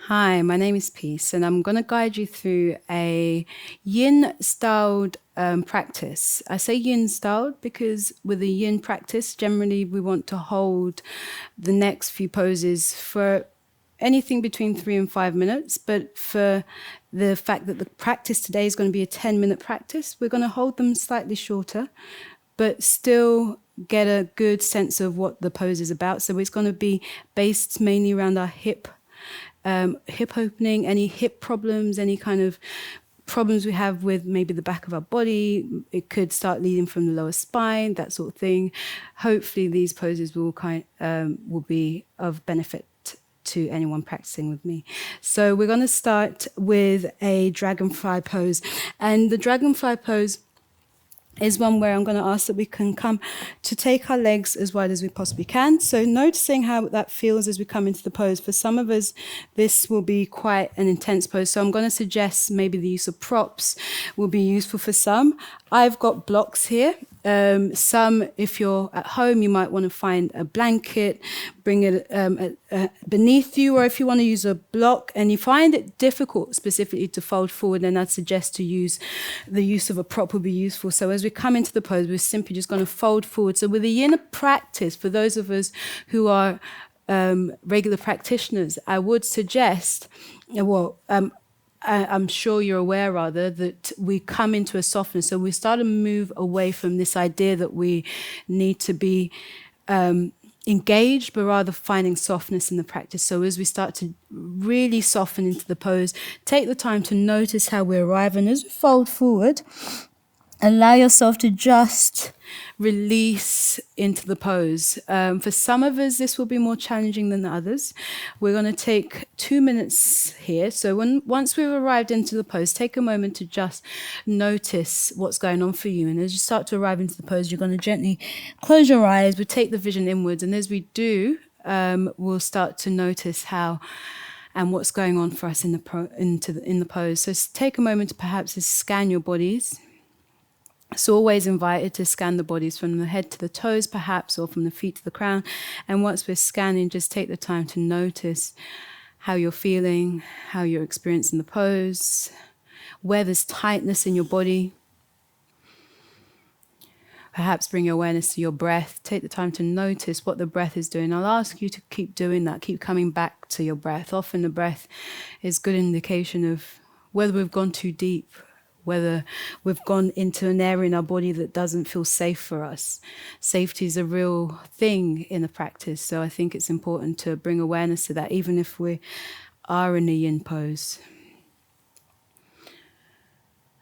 Hi, my name is Peace, and I'm going to guide you through a yin styled practice. I say yin styled because with a yin practice, generally we want to hold the next few poses for anything between 3 and 5 minutes. But for the fact that the practice today is going to be a 10-minute practice, we're going to hold them slightly shorter, but still get a good sense of what the pose is about. So it's going to be based mainly around our hip opening, any hip problems, any kind of problems we have with maybe the back of our body. It could start leading from the lower spine, that sort of thing. Hopefully these poses will be of benefit to anyone practicing with me. So we're going to start with a dragonfly pose. And the dragonfly pose is one where I'm going to ask that we can come to take our legs as wide as we possibly can. So noticing how that feels as we come into the pose. For some of us, this will be quite an intense pose. So I'm going to suggest maybe the use of props will be useful for some. I've got blocks here. Some, if you're at home, you might want to find a blanket, bring it beneath you, or if you want to use a block and you find it difficult specifically to fold forward, then I'd suggest to use the use of a prop would be useful. So as we come into the pose, we're simply just going to fold forward. So with the yin practice, for those of us who are regular practitioners, I would suggest, I'm sure you're aware, rather, that we come into a softness. So we start to move away from this idea that we need to be engaged, but rather finding softness in the practice. So as we start to really soften into the pose, take the time to notice how we arrive. And as we fold forward, allow yourself to just release into the pose. For some of us, this will be more challenging than others. We're going to take 2 minutes here. So once we've arrived into the pose, take a moment to just notice what's going on for you. And as you start to arrive into the pose, you're going to gently close your eyes. We take the vision inwards. And as we do, we'll start to notice how and what's going on for us in the pose. So take a moment to perhaps scan your bodies. So always invited to scan the bodies from the head to the toes, perhaps, or from the feet to the crown. And once we're scanning, just take the time to notice how you're feeling, how you're experiencing the pose, where there's tightness in your body. Perhaps bring your awareness to your breath. Take the time to notice what the breath is doing. I'll ask you to keep doing that, keep coming back to your breath. Often the breath is a good indication of whether we've gone too deep, whether we've gone into an area in our body that doesn't feel safe for us. Safety is a real thing in the practice, so I think it's important to bring awareness to that, even if we are in a yin pose.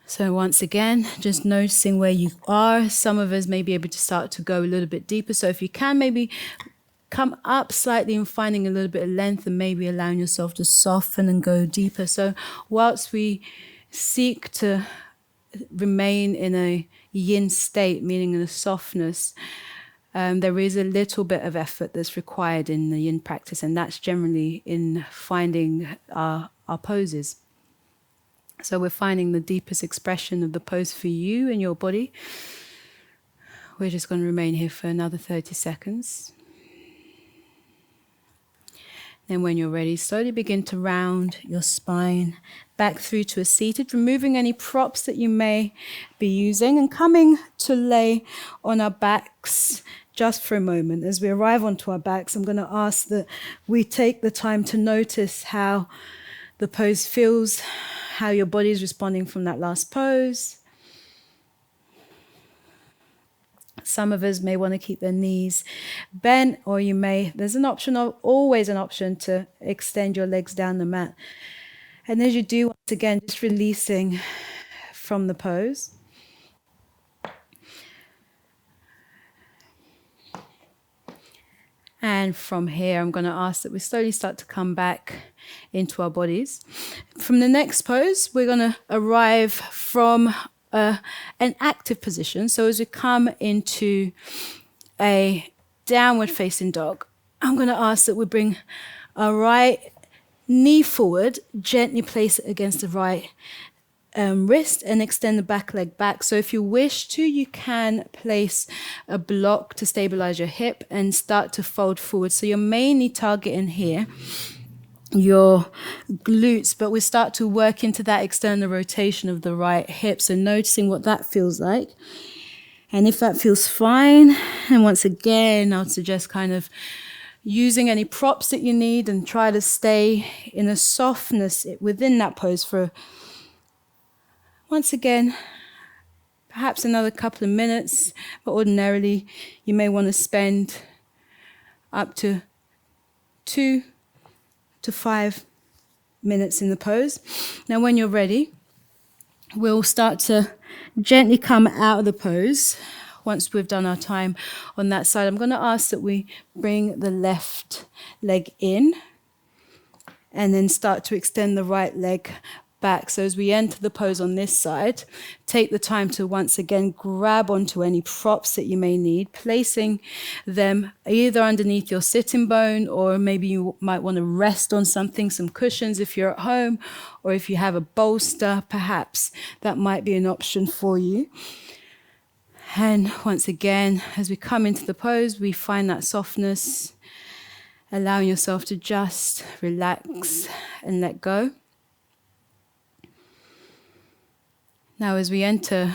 So once again, just noticing where you are. Some of us may be able to start to go a little bit deeper, so if you can, maybe come up slightly and finding a little bit of length and maybe allowing yourself to soften and go deeper. So whilst we seek to remain in a yin state, meaning in a softness, there is a little bit of effort that's required in the yin practice, and that's generally in finding our poses. So we're finding the deepest expression of the pose for you in your body. We're just going to remain here for another 30 seconds. Then when you're ready, slowly begin to round your spine back through to a seated, removing any props that you may be using and coming to lay on our backs just for a moment. As we arrive onto our backs, I'm going to ask that we take the time to notice how the pose feels, how your body is responding from that last pose. Some of us may want to keep their knees bent, or there's always an option to extend your legs down the mat. And as you do, once again, just releasing from the pose. And from here, I'm going to ask that we slowly start to come back into our bodies. From the next pose, we're going to arrive from an active position. So as we come into a downward facing dog, I'm going to ask that we bring our right knee forward, gently place it against the right wrist and extend the back leg back. So if you wish to, you can place a block to stabilize your hip and start to fold forward. So you're mainly targeting here your glutes, but we start to work into that external rotation of the right hip. So noticing what that feels like. And if that feels fine, and once again, I would suggest kind of using any props that you need and try to stay in a softness within that pose for, once again, perhaps another couple of minutes. But ordinarily, you may want to spend up to 2 to 5 minutes in the pose. Now, when you're ready, we'll start to gently come out of the pose. Once we've done our time on that side, I'm going to ask that we bring the left leg in and then start to extend the right leg back. So as we enter the pose on this side, take the time to once again grab onto any props that you may need, placing them either underneath your sitting bone, or maybe you might want to rest on something, some cushions if you're at home, or if you have a bolster, perhaps that might be an option for you. And once again, as we come into the pose, we find that softness, allowing yourself to just relax and let go. Now, as we enter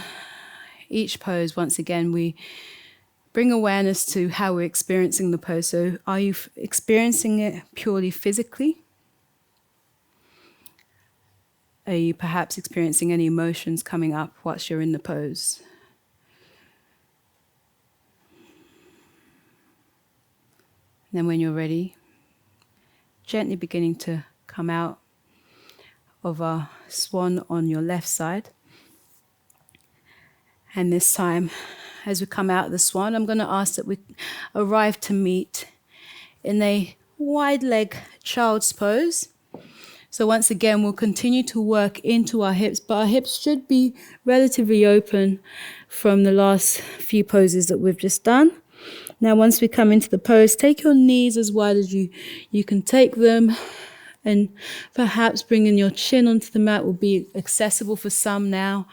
each pose, once again, we bring awareness to how we're experiencing the pose. So are you experiencing it purely physically? Are you perhaps experiencing any emotions coming up whilst you're in the pose? And then when you're ready, gently beginning to come out of our swan on your left side. And this time, as we come out of the swan, I'm going to ask that we arrive to meet in a wide leg child's pose. So once again, we'll continue to work into our hips, but our hips should be relatively open from the last few poses that we've just done. Now, once we come into the pose, take your knees as wide as you can take them, and perhaps bringing your chin onto the mat will be accessible for some now.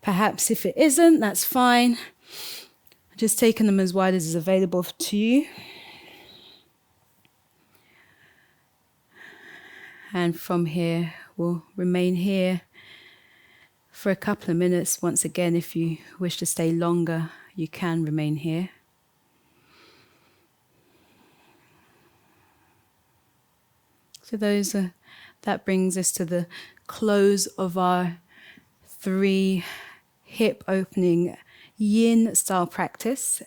Perhaps if it isn't, that's fine. Just taking them as wide as is available to you. And from here, we'll remain here for a couple of minutes. Once again, if you wish to stay longer, you can remain here. So that brings us to the close of our 3 hip opening yin style practice.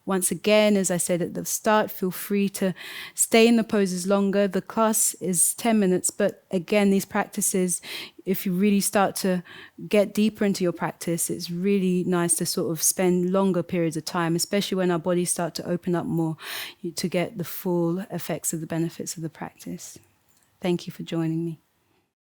Once again, as I said at the start, feel free to stay in the poses longer. The class is 10 minutes, but again, these practices, if you really start to get deeper into your practice, it's really nice to sort of spend longer periods of time, especially when our bodies start to open up more, to get the full effects of the benefits of the practice. Thank you for joining me.